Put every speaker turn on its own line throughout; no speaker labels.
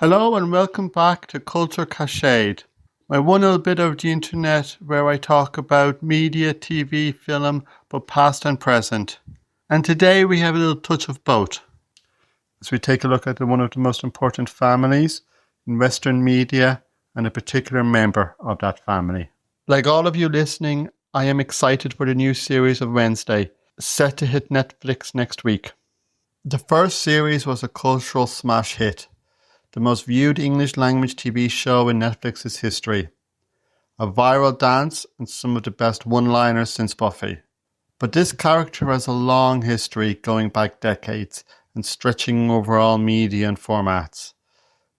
Hello and welcome back to Culture Cached, my one little bit of the internet where I talk about media, TV, film, but past and present. And today we have a little touch of both, as we take a look at one of the most important families in Western media and a particular member of that family. Like all of you listening, I am excited for the new series of Wednesday, set to hit Netflix next week. The first series was a cultural smash hit, the most viewed English language TV show in Netflix's history. A viral dance and some of the best one-liners since Buffy. But this character has a long history going back decades and stretching over all media and formats.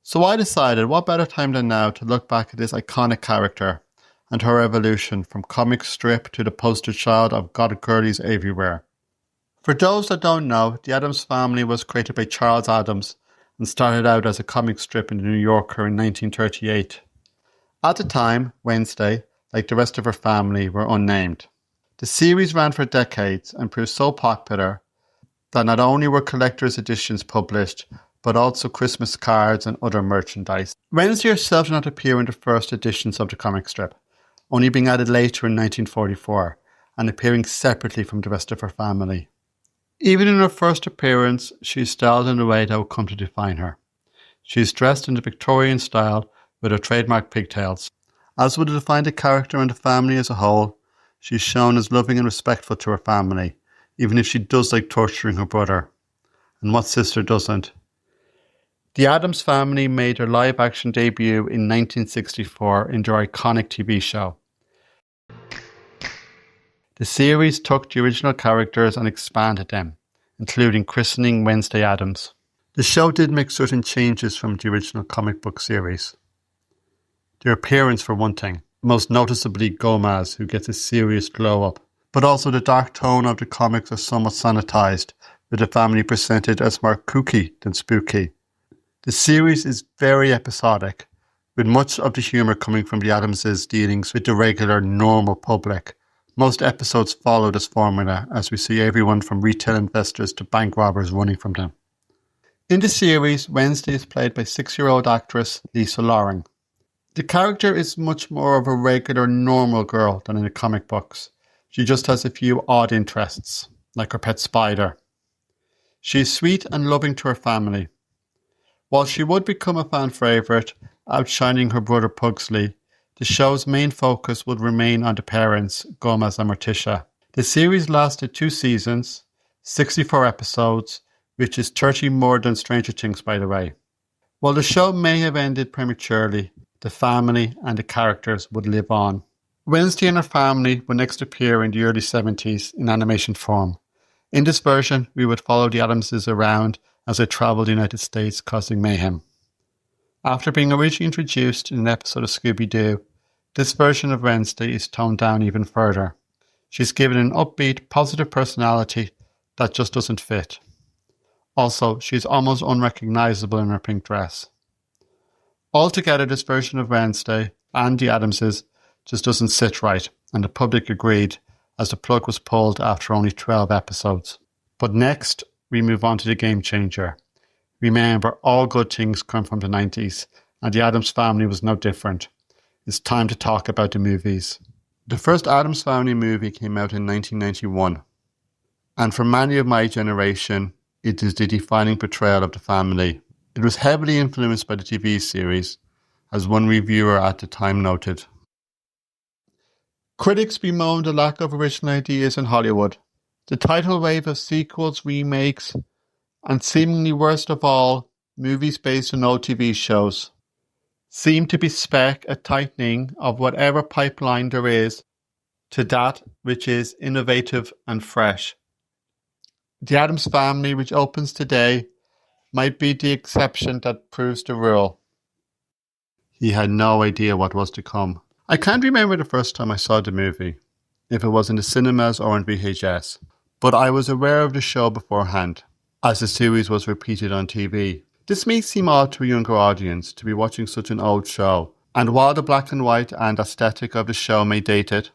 So I decided what better time than now to look back at this iconic character and her evolution from comic strip to the poster child of Goth girlies everywhere. For those that don't know, the Addams Family was created by Charles Addams and started out as a comic strip in the New Yorker in 1938. At the time, Wednesday, like the rest of her family, were unnamed. The series ran for decades and proved so popular that not only were collector's editions published, but also Christmas cards and other merchandise. Wednesday herself did not appear in the first editions of the comic strip, only being added later in 1944 and appearing separately from the rest of her family. Even in her first appearance, she is styled in a way that would come to define her. She is dressed in the Victorian style with her trademark pigtails. As would define the character and the family as a whole, she is shown as loving and respectful to her family, even if she does like torturing her brother. And what sister doesn't? The Addams Family made their live-action debut in 1964 in their iconic TV show. The series took the original characters and expanded them, including christening Wednesday Addams. The show did make certain changes from the original comic book series. Their appearance for one thing, most noticeably Gomez, who gets a serious glow-up, but also the dark tone of the comics are somewhat sanitized, with the family presented as more kooky than spooky. The series is very episodic, with much of the humour coming from the Addams' dealings with the regular, normal public. Most episodes follow this formula, as we see everyone from retail investors to bank robbers running from them. In the series, Wednesday is played by 6-year-old actress Lisa Loring. The character is much more of a regular, normal girl than in the comic books. She just has a few odd interests, like her pet spider. She is sweet and loving to her family. While she would become a fan favourite, outshining her brother Pugsley, the show's main focus would remain on the parents, Gomez and Morticia. The series lasted 2 seasons, 64 episodes, which is 30 more than Stranger Things, by the way. While the show may have ended prematurely, the family and the characters would live on. Wednesday and her family would next appear in the early 70s in animation form. In this version, we would follow the Addamses around as they travelled the United States causing mayhem. After being originally introduced in an episode of Scooby-Doo, this version of Wednesday is toned down even further. She's given an upbeat, positive personality that just doesn't fit. Also, she's almost unrecognisable in her pink dress. Altogether, this version of Wednesday and the Addamses just doesn't sit right, and the public agreed, as the plug was pulled after only 12 episodes. But next, we move on to the game changer. Remember, all good things come from the 90s, and the Addams Family was no different. It's time to talk about the movies. The first Addams Family movie came out in 1991, and for many of my generation, it is the defining portrayal of the family. It was heavily influenced by the TV series, as one reviewer at the time noted. Critics bemoaned the lack of original ideas in Hollywood. The tidal wave of sequels, remakes, and seemingly worst of all, movies based on old TV shows, seem to bespec a tightening of whatever pipeline there is to that which is innovative and fresh. The Addams Family, which opens today, might be the exception that proves the rule. He had no idea what was to come. I can't remember the first time I saw the movie, if it was in the cinemas or on VHS, but I was aware of the show beforehand, as the series was repeated on TV. This may seem odd to a younger audience to be watching such an old show, and while the black and white and aesthetic of the show may date it,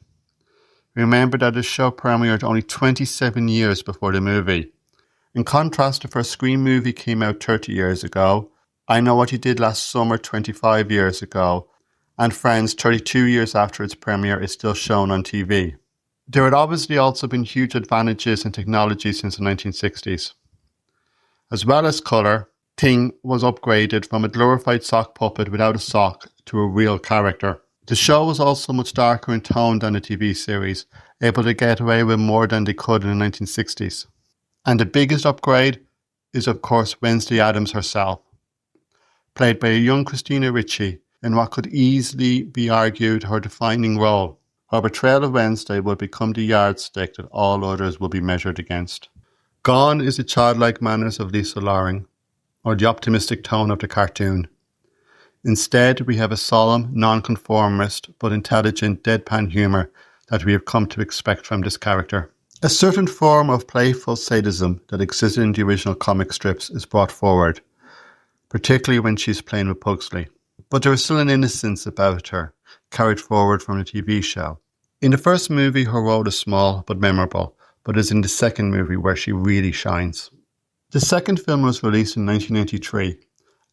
remember that the show premiered only 27 years before the movie. In contrast, the first Scream movie came out 30 years ago, I Know What You Did Last Summer 25 years ago, and Friends 32 years after its premiere is still shown on TV. There had obviously also been huge advantages in technology since the 1960s. As well as colour, Thing was upgraded from a glorified sock puppet without a sock to a real character. The show was also much darker in tone than the TV series, able to get away with more than they could in the 1960s. And the biggest upgrade is of course Wednesday Addams herself, played by a young Christina Ricci in what could easily be argued her defining role. Her portrayal of Wednesday will become the yardstick that all others will be measured against. Gone is the childlike manners of Lisa Loring, or the optimistic tone of the cartoon. Instead, we have a solemn, nonconformist but intelligent deadpan humour that we have come to expect from this character. A certain form of playful sadism that existed in the original comic strips is brought forward, particularly when she's playing with Pugsley. But there is still an innocence about her, carried forward from the TV show. In the first movie, her role is small but memorable, but it is in the second movie where she really shines. The second film was released in 1993,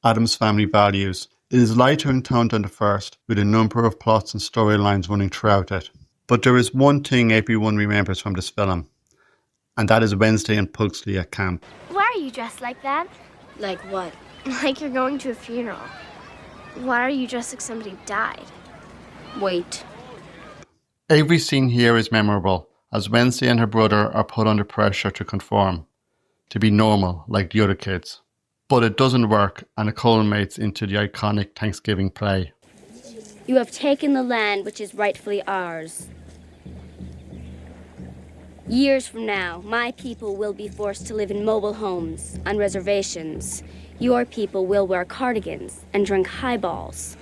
Addams Family Values. It is lighter in tone than the first, with a number of plots and storylines running throughout it. But there is one thing everyone remembers from this film, and that is Wednesday and Pugsley at camp.
Why are you dressed like that?
Like what?
Like you're going to a funeral. Why are you dressed like somebody died?
Wait.
Every scene here is memorable, as Wednesday and her brother are put under pressure to conform, to be normal like the other kids. But it doesn't work, and it culminates into the iconic Thanksgiving play.
You have taken the land which is rightfully ours. Years from now, my people will be forced to live in mobile homes, on reservations. Your people will wear cardigans and drink highballs.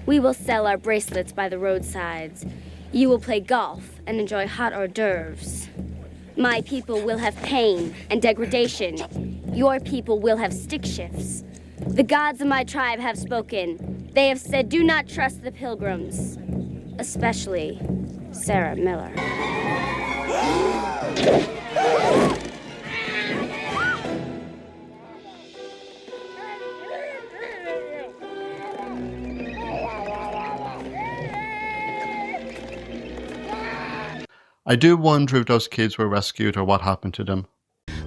We will sell our bracelets by the roadsides. You will play golf and enjoy hot hors d'oeuvres. My people will have pain and degradation. Your people will have stick shifts. The gods of my tribe have spoken. They have said, do not trust the pilgrims, especially Sarah Miller.
I do wonder if those kids were rescued or what happened to them.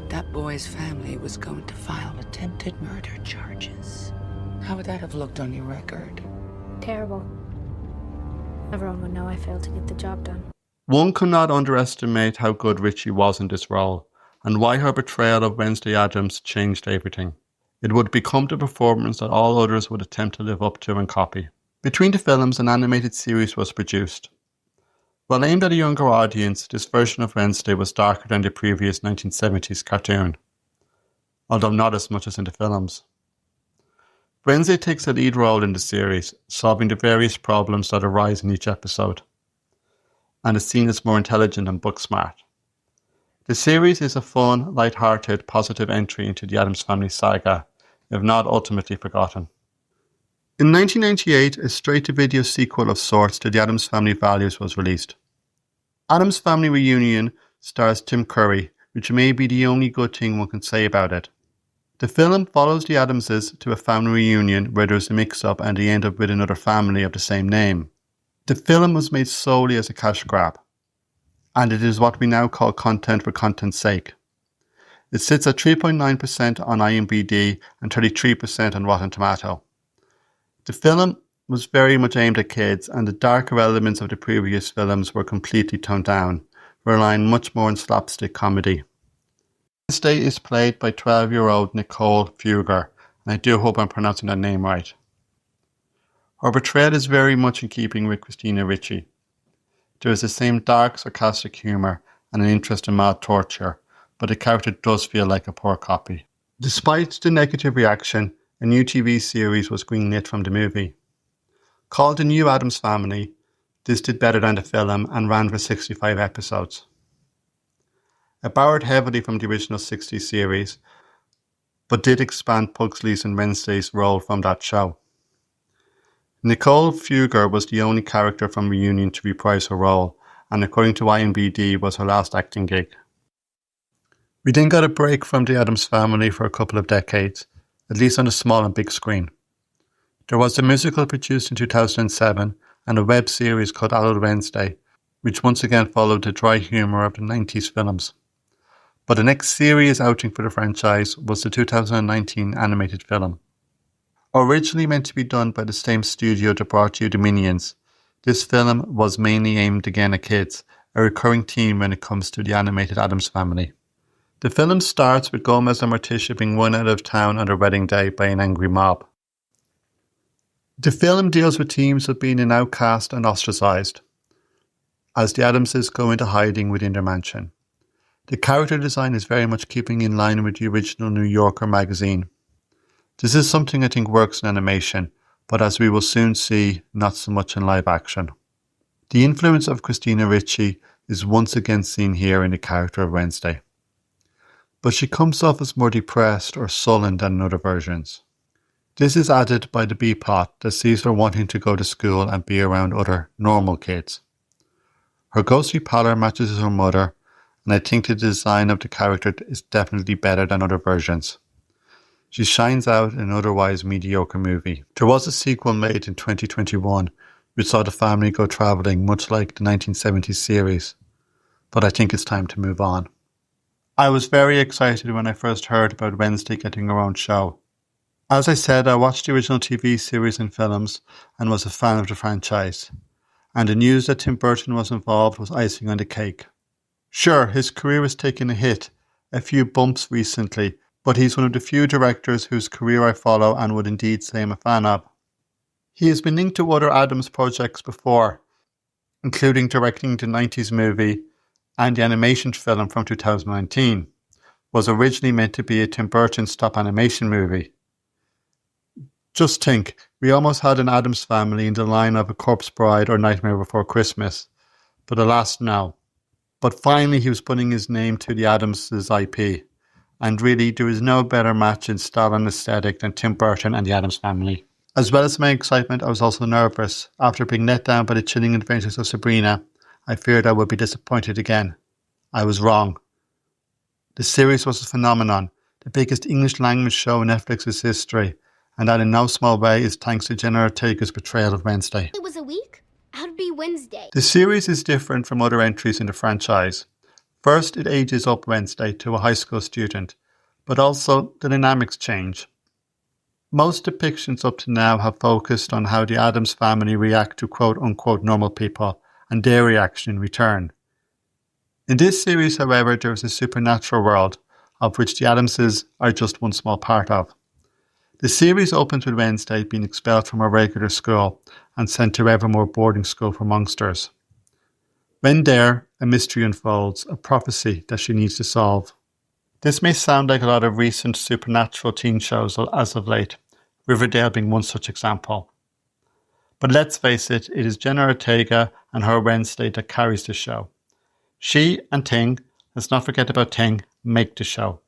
That boy's family was going to file attempted murder charges. How would that have looked on your record?
Terrible. Everyone would know I failed to get the job done.
One cannot underestimate how good Ricci was in this role, and why her portrayal of Wednesday Addams changed everything. It would become the performance that all others would attempt to live up to and copy. Between the films, an animated series was produced. While aimed at a younger audience, this version of Wednesday was darker than the previous 1970s cartoon, although not as much as in the films. Wednesday takes a lead role in the series, solving the various problems that arise in each episode, and is seen as more intelligent and book smart. The series is a fun, light-hearted, positive entry into the Addams Family saga, if not ultimately forgotten. In 1998, a straight-to-video sequel of sorts to the Addams Family Values was released. Addams Family Reunion stars Tim Curry, which may be the only good thing one can say about it. The film follows the Addamses to a family reunion where there's a mix-up and they end up with another family of the same name. The film was made solely as a cash grab, and it is what we now call content for content's sake. It sits at 3.9% on IMDb and 33% on Rotten Tomato. The film was very much aimed at kids, and the darker elements of the previous films were completely toned down, relying much more on slapstick comedy. Wednesday is played by 12-year-old Nicole Fugger, and I do hope I'm pronouncing that name right. Her portrayal is very much in keeping with Christina Ricci. There is the same dark, sarcastic humour and an interest in mild torture, but the character does feel like a poor copy. Despite the negative reaction, a new TV series was greenlit from the movie. Called The New Addams Family, this did better than the film and ran for 65 episodes. It borrowed heavily from the original 60s series, but did expand Pugsley's and Wednesday's role from that show. Nicole Fugger was the only character from Reunion to reprise her role, and according to IMDb was her last acting gig. We then got a break from the Addams Family for a couple of decades, at least on the small and big screen. There was a musical produced in 2007 and a web series called Adult Wednesday, which once again followed the dry humour of the 90s films. But the next serious outing for the franchise was the 2019 animated film. Originally meant to be done by the same studio that brought you the Minions, this film was mainly aimed again at kids, a recurring theme when it comes to the animated Addams Family. The film starts with Gomez and Morticia being run out of town on their wedding day by an angry mob. The film deals with themes of being an outcast and ostracised, as the Addamses go into hiding within their mansion. The character design is very much keeping in line with the original New Yorker magazine. This is something I think works in animation, but as we will soon see, not so much in live action. The influence of Christina Ricci is once again seen here in the character of Wednesday. But she comes off as more depressed or sullen than in other versions. This is added by the B-plot that sees her wanting to go to school and be around other normal kids. Her ghostly pallor matches her mother, and I think the design of the character is definitely better than other versions. She shines out in an otherwise mediocre movie. There was a sequel made in 2021 which saw the family go travelling much like the 1970s series, but I think it's time to move on. I was very excited when I first heard about Wednesday getting her own show. As I said, I watched the original TV series and films and was a fan of the franchise, and the news that Tim Burton was involved was icing on the cake. Sure, his career has taken a hit, a few bumps recently, but he's one of the few directors whose career I follow and would indeed say I'm a fan of. He has been linked to other Addams projects before, including directing the 90s movie and the animation film from 2019, was originally meant to be a Tim Burton stop animation movie. Just think, we almost had an Addams Family in the line of A Corpse Bride or Nightmare Before Christmas, but alas no. But finally he was putting his name to the Addams' IP. And really, there is no better match in style and aesthetic than Tim Burton and the Addams Family. As well as my excitement, I was also nervous. After being let down by the chilling adventures of Sabrina, I feared I would be disappointed again. I was wrong. The series was a phenomenon, the biggest English language show in Netflix's history, and that in no small way is thanks to Jenna Ortega's portrayal of Wednesday.
It was a week? How'd it be Wednesday?
The series is different from other entries in the franchise. First, it ages up Wednesday to a high school student, but also the dynamics change. Most depictions up to now have focused on how the Addams family react to quote-unquote normal people and their reaction in return. In this series, however, there is a supernatural world, of which the Addamses are just one small part of. The series opens with Wednesday being expelled from her regular school and sent to Evermore boarding school for monsters. When there, a mystery unfolds, a prophecy that she needs to solve. This may sound like a lot of recent supernatural teen shows as of late, Riverdale being one such example. But let's face it, it is Jenna Ortega and her Wednesday that carries the show. She and Ting, let's not forget about Ting, make the show.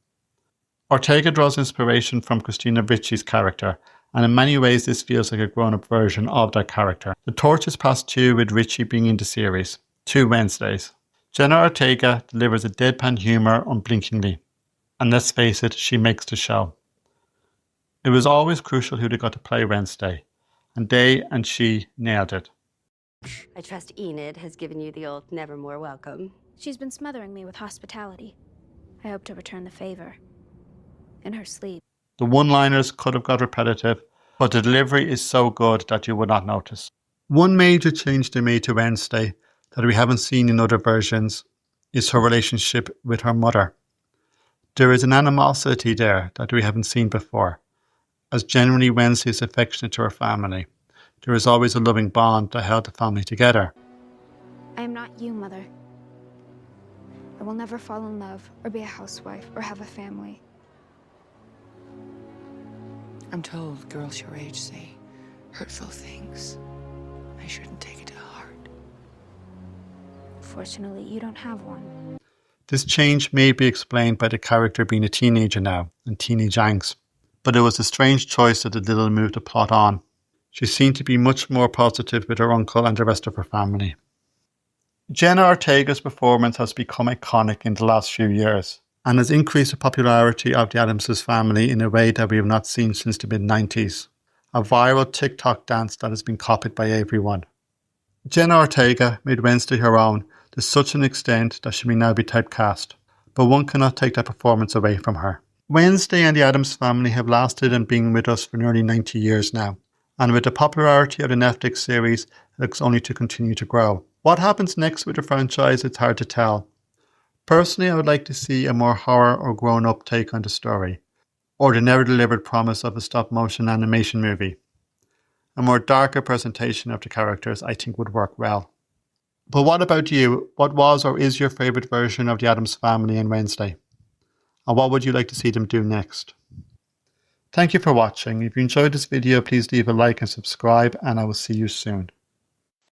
Ortega draws inspiration from Christina Ricci's character, and in many ways this feels like a grown-up version of that character. The torch is passed to with Ricci being in the series. 2 Wednesdays. Jenna Ortega delivers a deadpan humour unblinkingly. And let's face it, she makes the show. It was always crucial who they got to play Wednesday, and they and she nailed it.
I trust Enid has given you the old nevermore welcome.
She's been smothering me with hospitality. I hope to return the favor. In her sleep.
The one-liners could have got repetitive, but the delivery is so good that you would not notice. One major change they made to Wednesday that we haven't seen in other versions is her relationship with her mother. There is an animosity there that we haven't seen before, as generally Wednesday is affectionate to her family. There is always a loving bond that held the family together.
I am not you, Mother. I will never fall in love or be a housewife or have a family.
I'm told girls your age say hurtful things. I shouldn't take it to heart.
Fortunately, you don't have one.
This change may be explained by the character being a teenager now and teenage angst, but it was a strange choice that did little move the plot on. She seemed to be much more positive with her uncle and the rest of her family. Jenna Ortega's performance has become iconic in the last few years and has increased the popularity of the Addams family in a way that we have not seen since the mid-90s. a viral TikTok dance that has been copied by everyone. Jenna Ortega made Wednesday her own to such an extent that she may now be typecast, but one cannot take that performance away from her. Wednesday and the Addams Family have lasted and been with us for nearly 90 years now, and with the popularity of the Netflix series, it looks only to continue to grow. What happens next with the franchise, it's hard to tell. Personally, I would like to see a more horror or grown-up take on the story, or the never-delivered promise of a stop-motion animation movie. A more darker presentation of the characters I think would work well. But what about you? What was or is your favourite version of the Addams Family and Wednesday? And what would you like to see them do next? Thank you for watching. If you enjoyed this video, please leave a like and subscribe, and I will see you soon.